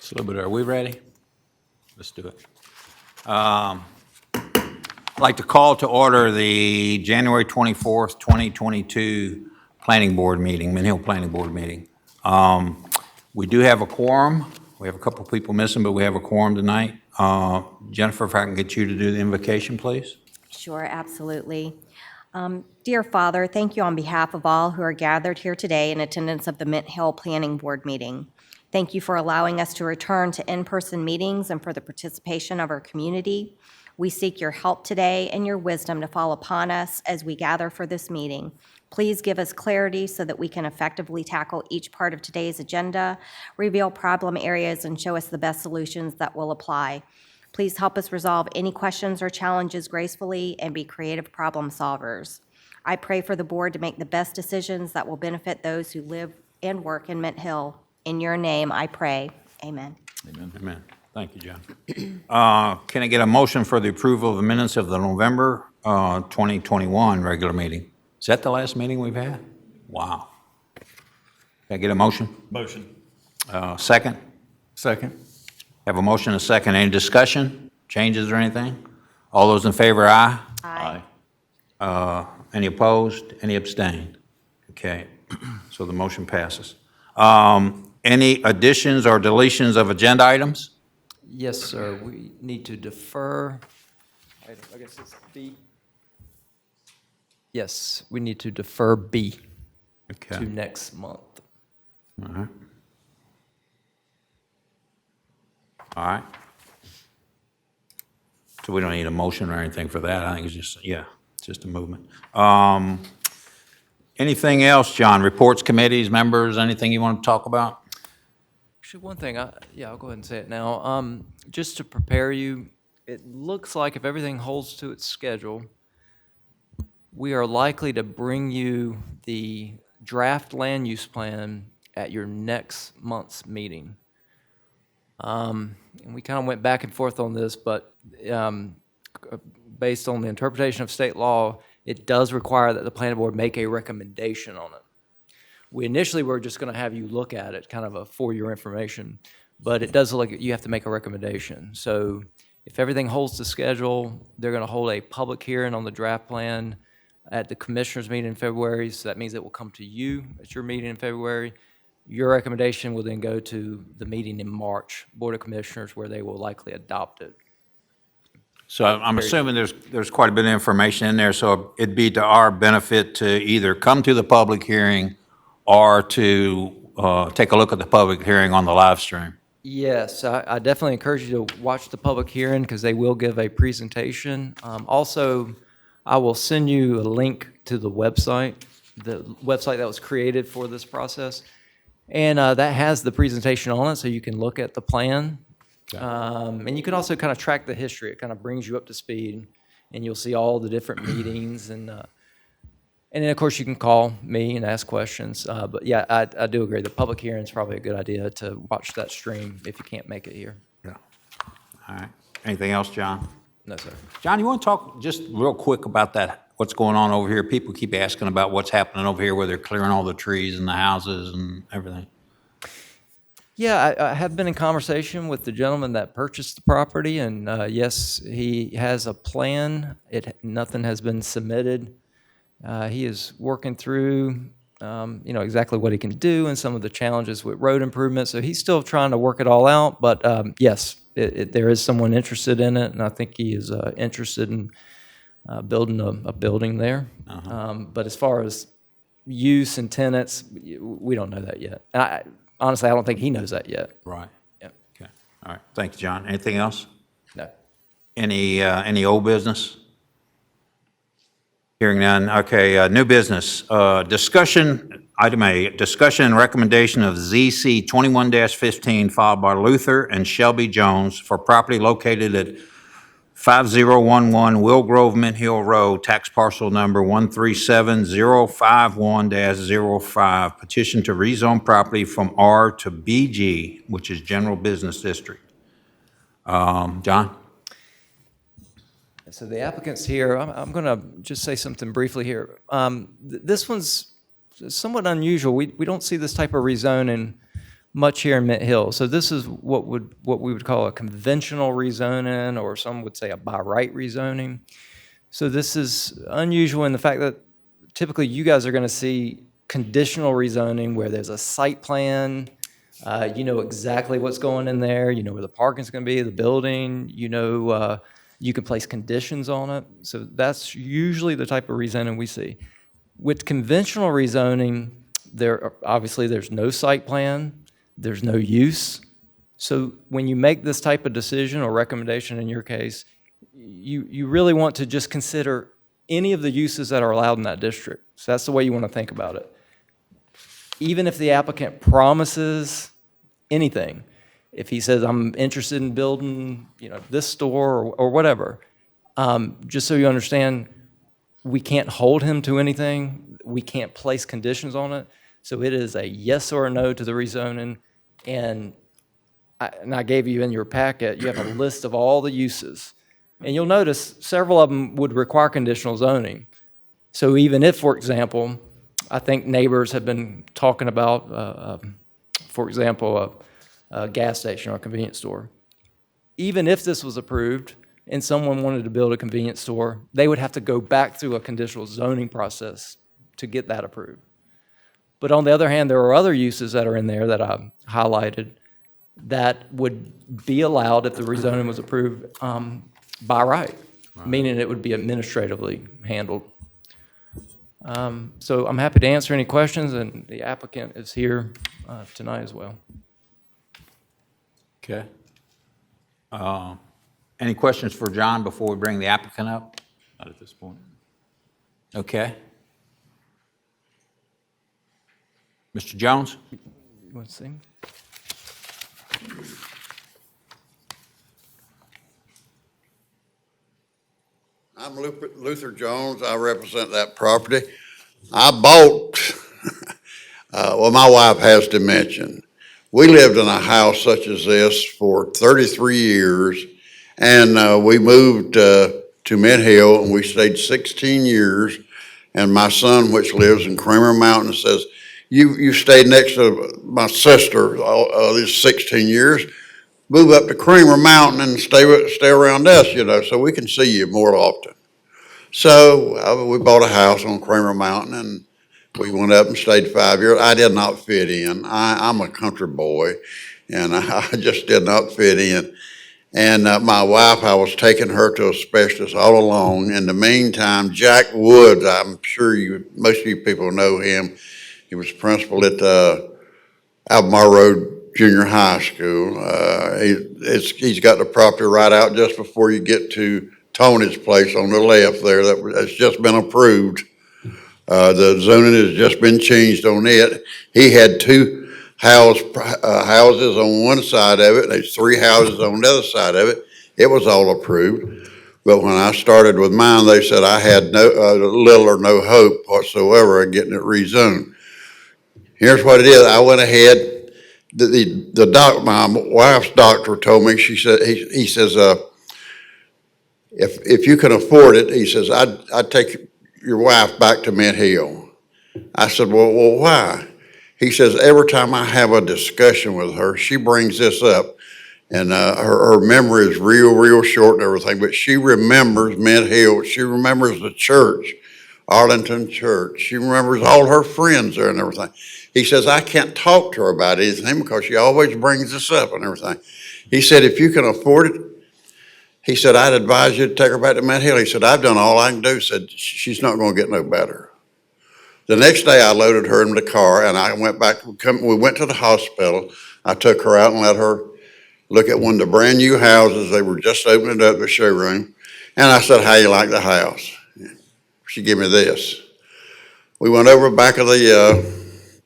Just a little bit. Are we ready? Let's do it. I'd like to call to order the January 24th, 2022 Planning Board meeting, Mint Hill Planning Board meeting. We do have a quorum. We have a couple of people missing, but we have a quorum tonight. Jennifer, if I can get you to do the invocation, please. Sure, absolutely. Dear Father, thank you on behalf of all who are gathered here today in attendance of the Mint Hill Planning Board meeting. Thank you for allowing us to return to in-person meetings and for the participation of our community. We seek your help today and your wisdom to fall upon us as we gather for this meeting. Please give us clarity so that we can effectively tackle each part of today's agenda, reveal problem areas, and show us the best solutions that will apply. Please help us resolve any questions or challenges gracefully and be creative problem solvers. I pray for the board to make the best decisions that will benefit those who live and work in Mint Hill. In your name, I pray. Amen. Amen. Amen. Thank you, John. Can I get a motion for the approval of the minutes of the November 2021 regular meeting? Is that the last meeting we've had? Wow. Can I get a motion? Motion. Second? Second. Have a motion and a second. Any discussion, changes or anything? All those in favor, aye? Aye. Any opposed? Any abstained? Okay, so the motion passes. Any additions or deletions of agenda items? Yes, sir. We need to defer. I guess it's B. Yes, we need to defer B Okay, to next month. all right. All right. So we don't need a motion or anything for that. I think it's just, yeah, it's just a movement. Anything else, John? Reports, committees, members, anything you want to talk about? Actually, one thing, I'll go ahead and say it now. Just to prepare you, it looks like if everything holds to its schedule, we are likely to bring you the draft land use plan at your next month's meeting. And we kind of went back and forth on this, but based on the interpretation of state law, it does require that the planning board make a recommendation on it. We initially were just going to have you look at it, kind of for your information, but it does look like you have to make a recommendation. So if everything holds to schedule, they're going to hold a public hearing on the draft plan at the commissioners' meeting in February. So that means it will come to you at your meeting in February. Your recommendation will then go to the meeting in March, Board of Commissioners, where they will likely adopt it. So I'm assuming there's quite a bit of information in there, so it'd be to our benefit to either come to the public hearing or to take a look at the public hearing on the live stream. Yes, I definitely encourage you to watch the public hearing because they will give a presentation. Also, I will send you a link to the website that was created for this process. And that has the presentation on it, so you can look at the plan. And you can also kind of track the history. It kind of brings you up to speed, and you'll see all the different meetings. And then, of course, you can call me and ask questions. But, yeah, I do agree. The public hearing is probably a good idea to watch that stream if you can't make it here. Yeah. All right. Anything else, John? No, sir. John, you want to talk just real quick about that, what's going on over here? People keep asking about what's happening over here, where they're clearing all the trees and the houses and everything. Yeah, I have been in conversation with the gentleman that purchased the property, and yes, he has a plan. Nothing has been submitted. He is working through, exactly what he can do and some of the challenges with road improvements. So he's still trying to work it all out. But yes, there is someone interested in it, and I think he is interested in building a building there. But as far as use and tenants, we don't know that yet. And honestly, I don't think he knows that yet. Right. Yep. Okay. All right. Thank you, John. Anything else? No. Any old business? Hearing none. Okay, new business. Discussion, item A, discussion and recommendation of ZC 21-15 filed by Luther and Shelby Jones for property located at 5011 Will Grove Mint Hill Road, tax parcel number 137051-05, petition to rezone property from R to BG, which is General Business District. John? So the applicant's here. I'm going to just say something briefly here. This one's somewhat unusual. We don't see this type of rezoning much here in Mint Hill. So this is what we would call a conventional rezoning, or some would say a by right rezoning. So this is unusual in the fact that typically you guys are going to see conditional rezoning where there's a site plan. You know exactly what's going in there. You know where the parking's going to be, the building. You know you can place conditions on it. So that's usually the type of rezoning we see. With conventional rezoning, obviously there's no site plan, there's no use. So when you make this type of decision or recommendation in your case, you really want to just consider any of the uses that are allowed in that district. So that's the way you want to think about it. Even if the applicant promises anything, if he says, I'm interested in building, this store or whatever, just so you understand, we can't hold him to anything. We can't place conditions on it. So it is a yes or a no to the rezoning. And I gave you in your packet, you have a list of all the uses. And you'll notice several of them would require conditional zoning. So even if, for example, I think neighbors have been talking about, for example, a gas station or a convenience store. Even if this was approved and someone wanted to build a convenience store, they would have to go back through a conditional zoning process to get that approved. But on the other hand, there are other uses that are in there that I've highlighted that would be allowed if the rezoning was approved by right, meaning it would be administratively handled. So I'm happy to answer any questions, and the applicant is here tonight as well. Okay. Any questions for John before we bring the applicant up? Not at this point. Okay. Mr. Jones? You want to see? I'm Luther Jones. I represent that property. I bought, well, my wife has dementia. We lived in a house such as this for 33 years, and we moved to Mint Hill, and we stayed 16 years. And my son, which lives in Creamer Mountain, says, you stayed next to my sister these 16 years. Move up to Creamer Mountain and stay around us, so we can see you more often. So we bought a house on Creamer Mountain, and we went up and stayed 5 years. I did not fit in. I'm a country boy, and I just did not fit in. And my wife, I was taking her to a specialist all along. In the meantime, Jack Woods, I'm sure most of you people know him. He was principal at Albemarle Road Junior High School. He's got the property right out just before you get to Tony's place on the left there. That's just been approved. The zoning has just been changed on it. He had two houses on one side of it, and there's three houses on the other side of it. It was all approved. But when I started with mine, they said I had little or no hope whatsoever of getting it rezoned. Here's what it is. I went ahead. My wife's doctor told me. He says, if you can afford it, he says, I'd take your wife back to Mint Hill. I said, well, why? He says, every time I have a discussion with her, she brings this up, and her memory is real short and everything, but she remembers Mint Hill. She remembers the church, Arlington Church. She remembers all her friends there and everything. He says, I can't talk to her about anything because she always brings this up and everything. He said, if you can afford it, he said, I'd advise you to take her back to Mint Hill. He said, I've done all I can do. He said, she's not going to get no better. The next day I loaded her in the car and I went back, we went to the hospital. I took her out and let her look at one of the brand new houses. They were just opening up the showroom. And I said, how you like the house? She gave me this. We went over back of the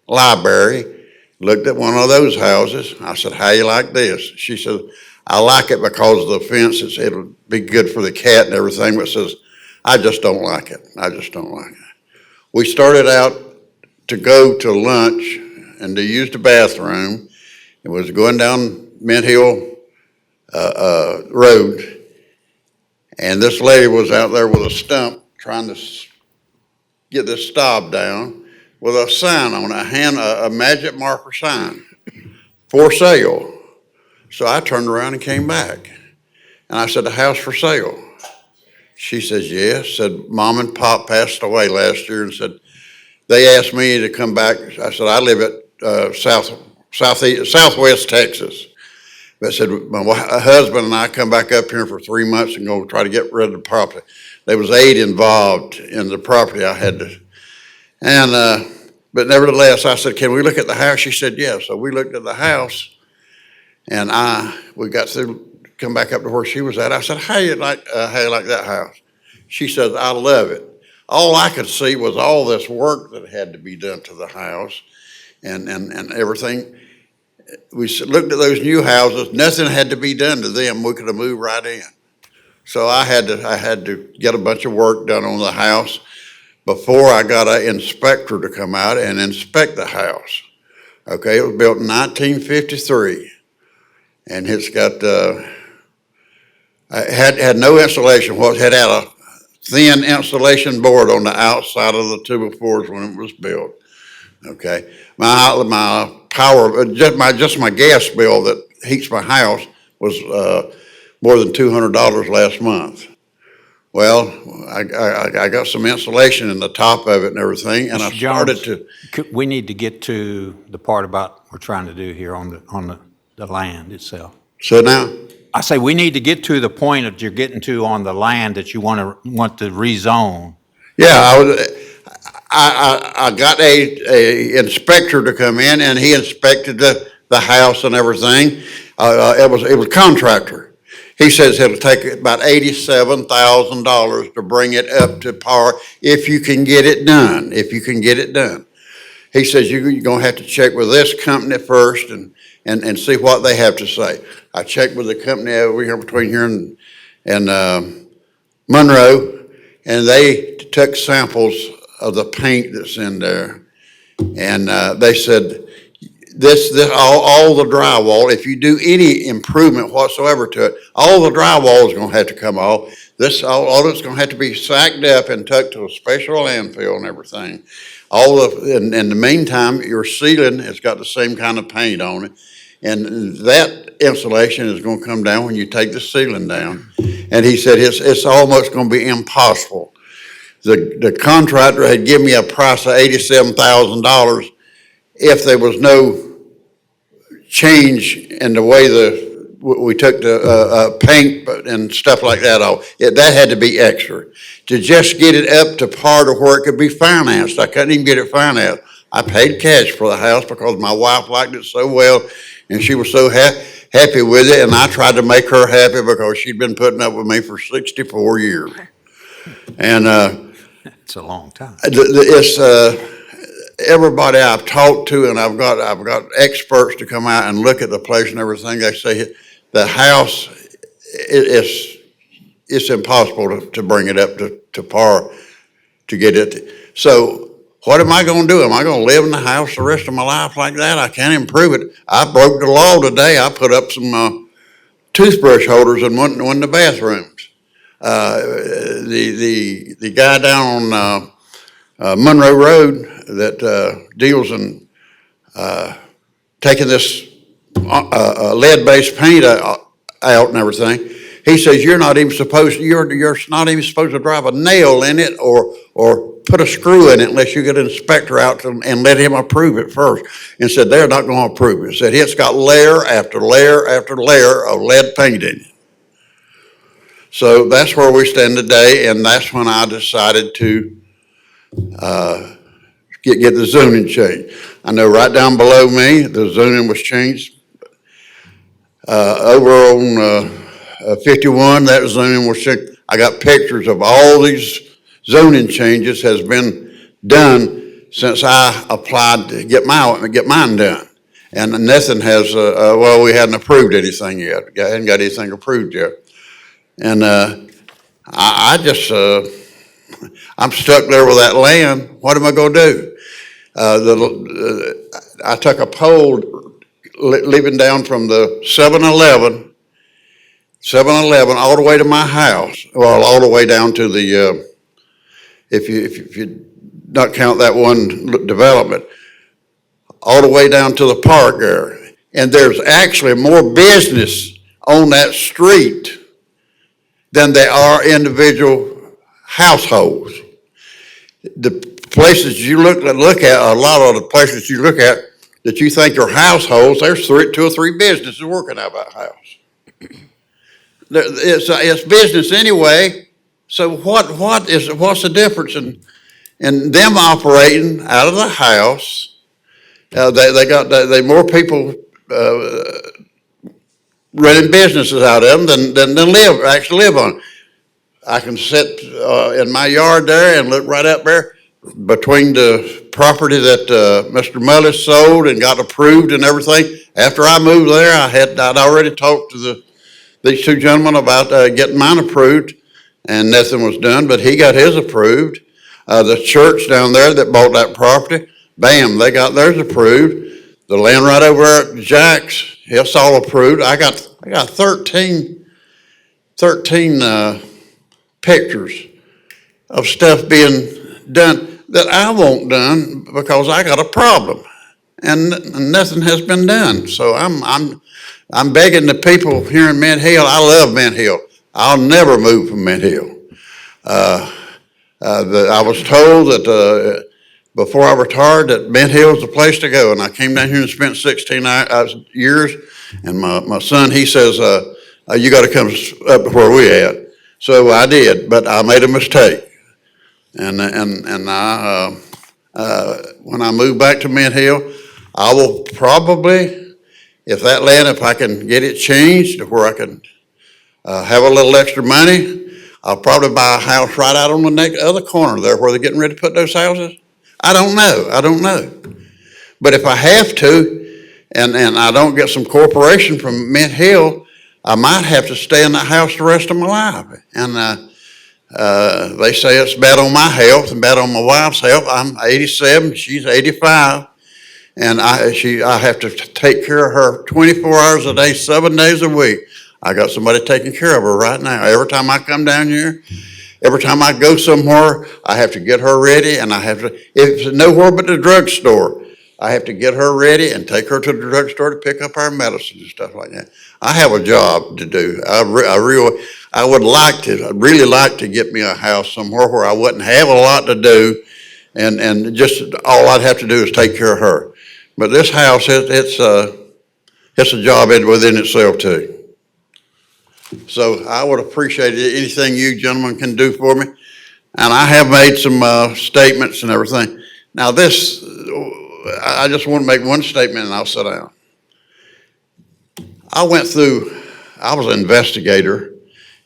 library, looked at one of those houses. I said, how you like this? She said, I like it because of the fence. It'll be good for the cat and everything, but says, I just don't like it. I just don't like it. We started out to go to lunch and to use the bathroom. It was going down Mint Hill Road, and this lady was out there with a stump trying to get this stop down with a sign on it, a magic marker sign. for sale. So I turned around and came back. And I said, the house for sale? She says, yes. Said, Mom and Pop passed away last year, and said, they asked me to come back. I said, I live at Southwest Texas. But said, my husband and I come back up here for 3 months and go try to get rid of the property. There was 8 involved in the property I had to, and, but nevertheless, I said, can we look at the house? She said, yes. So we looked at the house, and we got through, come back up to where she was at. I said, how you like that house? She says, I love it. All I could see was all this work that had to be done to the house and everything. We looked at those new houses, nothing had to be done to them. We could have moved right in. So I had to get a bunch of work done on the house before I got an inspector to come out and inspect the house. Okay, it was built in 1953, and it's got had no insulation. Had a thin insulation board on the outside of the 2x4s when it was built. Okay, my power, just my gas bill that heats my house was more than $200 last month. Well, I got some insulation in the top of it and everything, and I Mr. started Jones, to. We need to get to the part about we're trying to do here on the land itself. So now, I say we need to get to the point that you're getting to on the land that you want to rezone. yeah, I got a inspector to come in, and he inspected the house and everything. It was a contractor. He says it'll take about $87,000 to bring it up to par if you can get it done. If you can get it done, he says you're going to have to check with this company first and see what they have to say. I checked with the company over here between here and Monroe, and they took samples of the paint that's in there, and they said all the drywall, if you do any improvement whatsoever to it, all the drywall is going to have to come off. All it's going to have to be sacked up and tucked to a special landfill and everything. In the meantime, your ceiling has got the same kind of paint on it, and that insulation is going to come down when you take the ceiling down. And he said it's almost going to be impossible. The contractor had given me a price of $87,000 if there was no change in the way we took the paint and stuff like that off. That had to be extra. To just get it up to par to where it could be financed, I couldn't even get it financed. I paid cash for the house because my wife liked it so well, and she was so happy with it, and I tried to make her happy because she'd been putting up with me for 64 years. And It's a long time. it's everybody I've talked to, and I've got experts to come out and look at the place and everything. They say the house it's impossible to bring it up to par to get it. So what am I going to do? Am I going to live in the house the rest of my life like that? I can't improve it. I broke the law today. I put up some toothbrush holders in one of the bathrooms. The guy down on Monroe Road that deals in taking this lead-based paint out and everything. He says you're not even supposed to drive a nail in it or put a screw in it unless you get an inspector out and let him approve it first. And said they're not going to approve it. Said it's got layer after layer after layer of lead paint in it. So that's where we stand today, and that's when I decided to get the zoning changed. I know right down below me, the zoning was changed. Over on 51, that zoning was changed. I got pictures of all these zoning changes has been done since I applied to get mine done. And nothing has, we hadn't approved anything yet. I hadn't got anything approved yet. And I just, I'm stuck there with that land. What am I going to do? I took a pole leaving down from the 7-Eleven all the way to my house. Well, all the way down to the, if you not count that one development, all the way down to the park there. and there's actually more business on that street than there are individual households. The places you look at, a lot of the places you look at that you think are households, there's two or three businesses working out of that house. It's business anyway. So what's the difference in them operating out of the house? They more people running businesses out of them than actually live on. I can sit in my yard there and look right up there between the property that Mr. Mullis sold and got approved and everything. After I moved there, I'd already talked to these two gentlemen about getting mine approved, and nothing was done, but he got his approved. The church down there that bought that property, bam, they got theirs approved. The land right over there at Jack's, it's all approved. I got 13 pictures of stuff being done that I want done because I got a problem, and nothing has been done. So I'm begging the people here in Mint Hill. I love Mint Hill. I'll never move from Mint Hill. I was told that before I retired that Mint Hill is the place to go, and I came down here and spent 16 years. And my son, he says, you got to come up to where we at. So I did, but I made a mistake. And I when I move back to Mint Hill, I will probably, if I can get it changed to where I can have a little extra money, I'll probably buy a house right out on the other corner there where they're getting ready to put those houses. I don't know. But if I have to, and I don't get some corporation from Mint Hill, I might have to stay in that house the rest of my life. And they say it's bad on my health and bad on my wife's health. I'm 87, she's 85, and I have to take care of her 24 hours a day, 7 days a week. I got somebody taking care of her right now. Every time I come down here, every time I go somewhere, I have to get her ready, and I have to, if it's nowhere but the drugstore, I have to get her ready and take her to the drugstore to pick up our medicine and stuff like that. I have a job to do. I'd really like to get me a house somewhere where I wouldn't have a lot to do, and just all I'd have to do is take care of her. But this house, it's a job within itself too. So I would appreciate anything you gentlemen can do for me. And I have made some statements and everything. Now this, I just want to make one statement and I'll sit down. I was an investigator,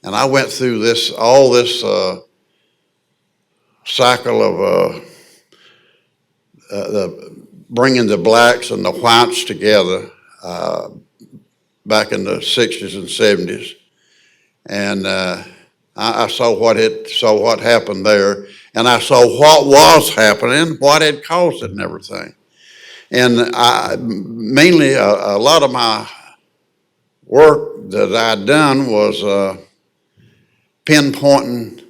and I went through all this cycle of bringing the blacks and the whites together back in the 60s and 70s. And I saw what happened there, and I saw what was happening, what had caused it and everything. And mainly a lot of my work that I'd done was pinpointing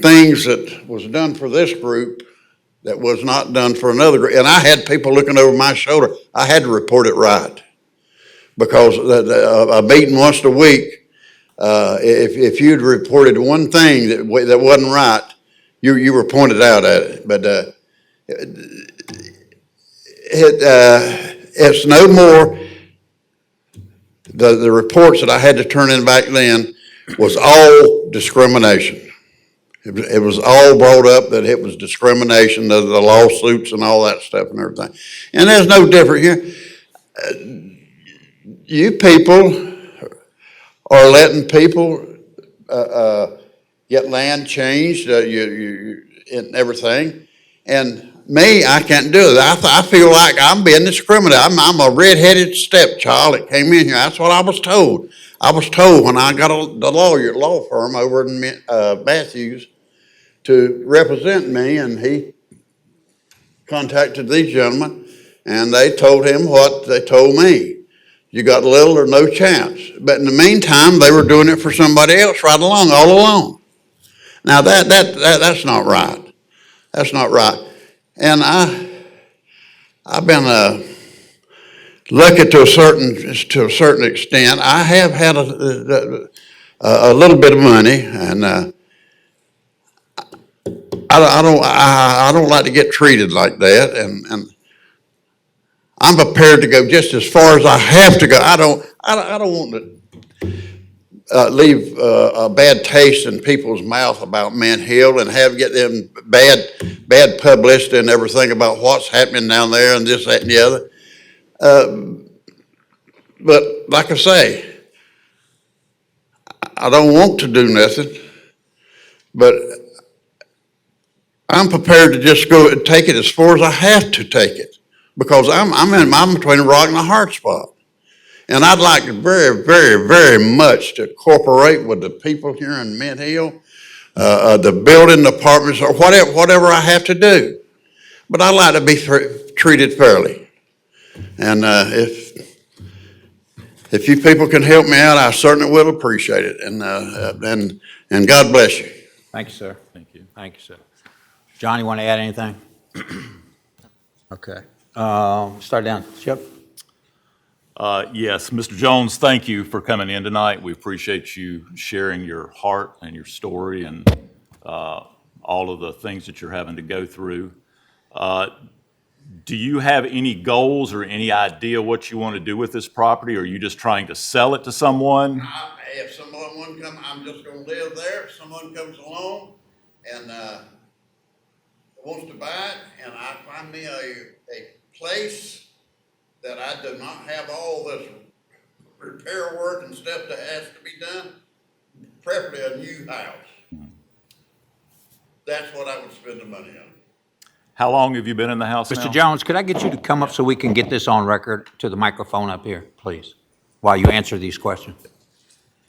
things that was done for this group that was not done for another group. And I had people looking over my shoulder. I had to report it right. Because a meeting once a week, if you'd reported one thing that wasn't right, you were pointed out at it. But it's no more. The reports that I had to turn in back then was all discrimination. It was all brought up that it was discrimination, the lawsuits and all that stuff and everything. And there's no different here. You people are letting people get land changed, and everything. And me, I can't do it. I feel like I'm being discriminated. I'm a red-headed stepchild that came in here. That's what I was told. I was told when I got the law firm over in Matthews to represent me, and he contacted these gentlemen, and they told him what they told me. You got little or no chance. But in the meantime, they were doing it for somebody else right along, all along. Now that's not right. That's not right. And I've been lucky to a certain extent. I have had a little bit of money, and I don't like to get treated like that, and I'm prepared to go just as far as I have to go. I don't want to leave a bad taste in people's mouth about Mint Hill and get them bad publicity and everything about what's happening down there and this, that, and the other. But like I say, I don't want to do nothing, but I'm prepared to just go and take it as far as I have to take it, because I'm between a rock and a hard spot. And I'd like very, very, very much to cooperate with the people here in Mint Hill, the building departments, or whatever I have to do. But I'd like to be treated fairly. And if you people can help me out, I certainly will appreciate it. And God bless you. Thank you, sir. Thank you. Thank you, sir. John, you want to add anything? Okay. Start down. Chip? Yes, Mr. Jones, thank you for coming in tonight. We appreciate you sharing your heart and your story and all of the things that you're having to go through. Do you have any goals or any idea what you want to do with this property? Or are you just trying to sell it to someone? If someone comes, I'm just going to live there. If someone comes along and wants to buy it, and I find me a place that I do not have all this repair work and stuff that has to be done, preferably a new house. That's what I would spend the money on. How long have you been in the house now? Mr. Jones, could I get you to come up so we can get this on record to the microphone up here, please, while you answer these questions?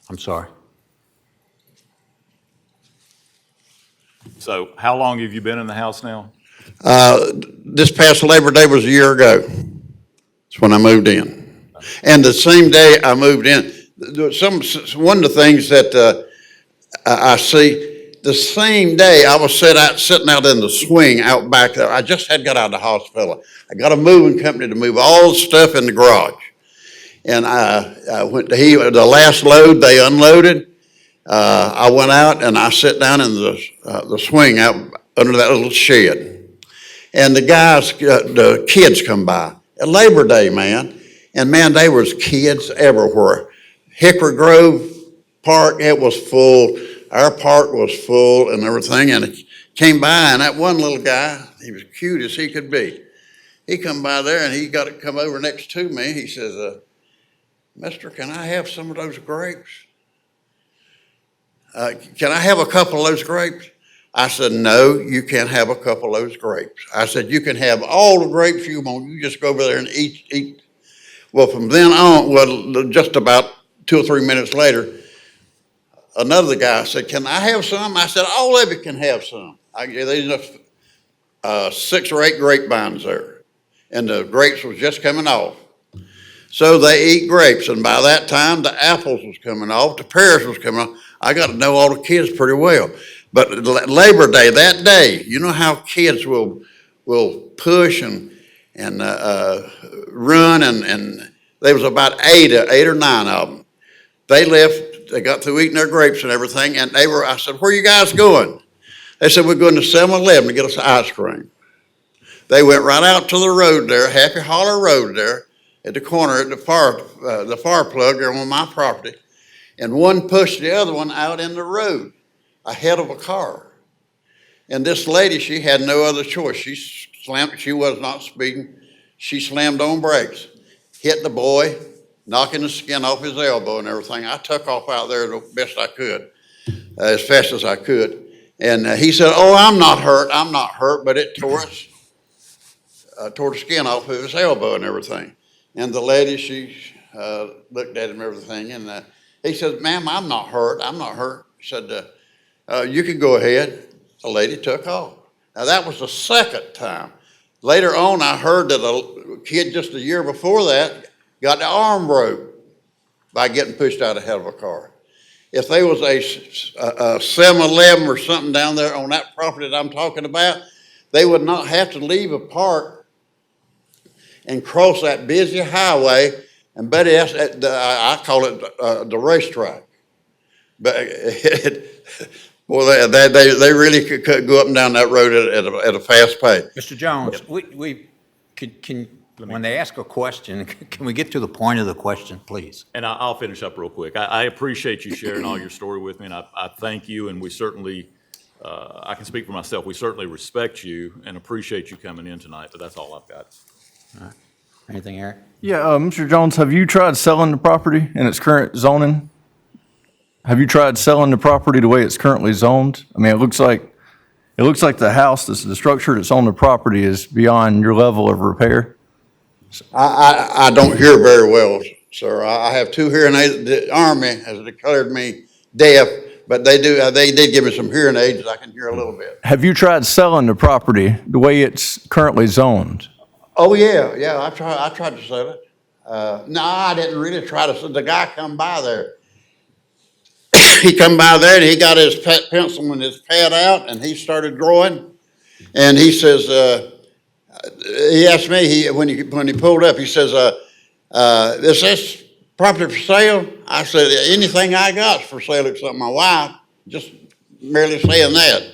I'm sorry. So how long have you been in the house now? This past Labor Day was a year ago. That's when I moved in. And the same day I moved in, one of the things that I see, the same day I was sitting out in the swing out back there. I just had got out of the hospital. I got a moving company to move all the stuff in the garage. And I went to the last load they unloaded. I went out and I sat down in the swing out under that little shed. And the kids come by. At Labor Day, man. And man, there was kids everywhere. Hickory Grove Park, it was full. Our park was full and everything. And it came by, and that one little guy, he was cute as he could be. He come by there and he got to come over next to me. He says, "Mister, can I have some of those grapes? Can I have a couple of those grapes?" I said, "No, you can't have a couple of those grapes." I said, "You can have all the grapes you want. You just go over there and eat." Well, from then on, just about 2 or 3 minutes later, another guy said, "Can I have some?" I said, "All of you can have some." There's 6 or 8 grapevines there, and the grapes was just coming off. So they eat grapes, and by that time, the apples was coming off, the pears was coming off. I got to know all the kids pretty well. But Labor Day, that day, you know how kids will push and run, and there was about 8 or 9 of them. They left, they got through eating their grapes and everything, and I said, "Where are you guys going?" They said, "We're going to 7-Eleven to get us ice cream." They went right out to the road there, Happy Holler Road there, at the corner at the fire plug there on my property, and one pushed the other one out in the road ahead of a car. And this lady, she had no other choice. She was not speeding. She slammed on brakes, hit the boy, knocking the skin off his elbow and everything. I took off out there the best I could, as fast as I could. And he said, "Oh, I'm not hurt, but it tore the skin off of his elbow and everything." And the lady, she looked at him and everything, and he said, "Ma'am, I'm not hurt. He said, "You can go ahead." The lady took off. Now, that was the second time. Later on, I heard that a kid just a year before that got their arm broke by getting pushed out ahead of a car. If there was a 7-Eleven or something down there on that property that I'm talking about, they would not have to leave a park and cross that busy highway. And Buddy, I call it the racetrack. But boy, they really could go up and down that road at a fast pace. Mr. Jones, when they ask a question, can we get to the point of the question, please? And I'll finish up real quick. I appreciate you sharing all your story with me, and I thank you, and we certainly, I can speak for myself, we certainly respect you and appreciate you coming in tonight, but that's all I've got. Anything, Eric? Yeah, Mr. Jones, have you tried selling the property in its current zoning? Have you tried selling the property the way it's currently zoned? I mean, it looks like the house, the structure that's on the property is beyond your level of repair. I don't hear very well, sir. I have 2 hearing aids. The Army has declared me deaf, but they did give me some hearing aids. I can hear a little bit. Have you tried selling the property the way it's currently zoned? Oh, yeah, I tried to sell it. No, I didn't really try to sell. The guy come by there. He come by there and he got his pencil and his pad out and he started drawing. And he says, he asked me, when he pulled up, he says, is this property for sale? I said, anything I got's for sale except my wife, just merely saying that.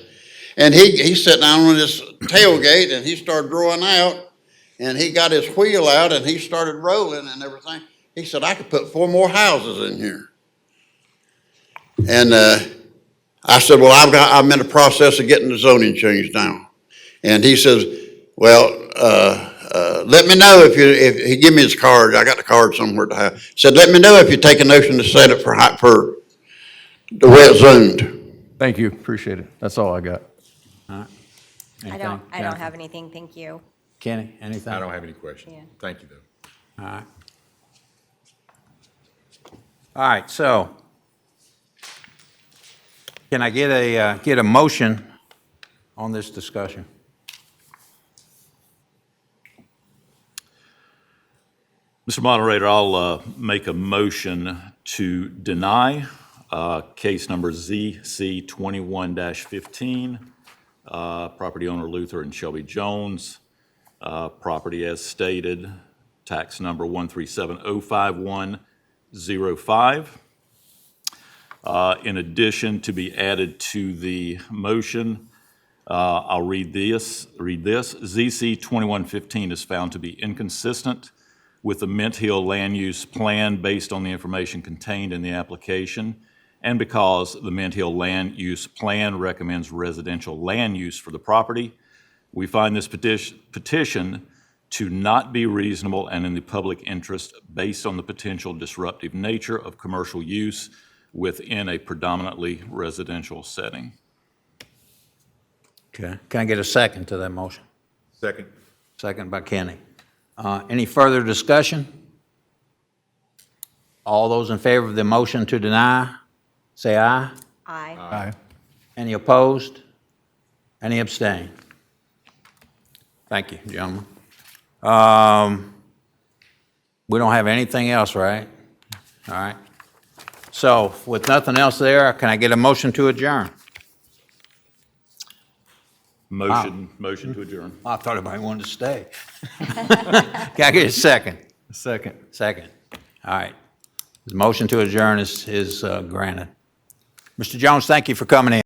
And he sat down on his tailgate and he started drawing out. And he got his wheel out and he started rolling and everything. He said, I could put 4 more houses in here. And I said, well, I'm in the process of getting the zoning changed now. And he says, well, let me know if he give me his card. I got the card somewhere to have. He said, let me know if you take a notion to set it for the way it's zoned. Thank you, appreciate it. That's all I got. I Anything? don't Kathy? have anything, thank you. Kenny, anything? I don't have any questions. Yeah. Thank you, though. All right. All right, so can I get a motion on this discussion? Mr. Moderator, I'll make a motion to deny case number ZC 21-15, property owner Luther and Shelby Jones, property as stated, tax number 137-05105. In addition, to be added to the motion, I'll read this. ZC 2115 is found to be inconsistent with the Mint Hill land use plan based on the information contained in the application, and because the Mint Hill land use plan recommends residential land use for the property, we find this petition to not be reasonable and in the public interest based on the potential disruptive nature of commercial use within a predominantly residential setting. Okay. Can I get a second to that motion? Second. Second by Kenny. Any further discussion? All those in favor of the motion to deny, say aye. Aye. Aye. Any opposed? Any abstain? Thank you, gentlemen. We don't have anything else, right? All right. So with nothing else there, can I get a motion to adjourn? Motion to adjourn. I thought everybody wanted to stay. Can I get a second? Second. Second. All right. The motion to adjourn is granted. Mr. Jones, thank you for coming in.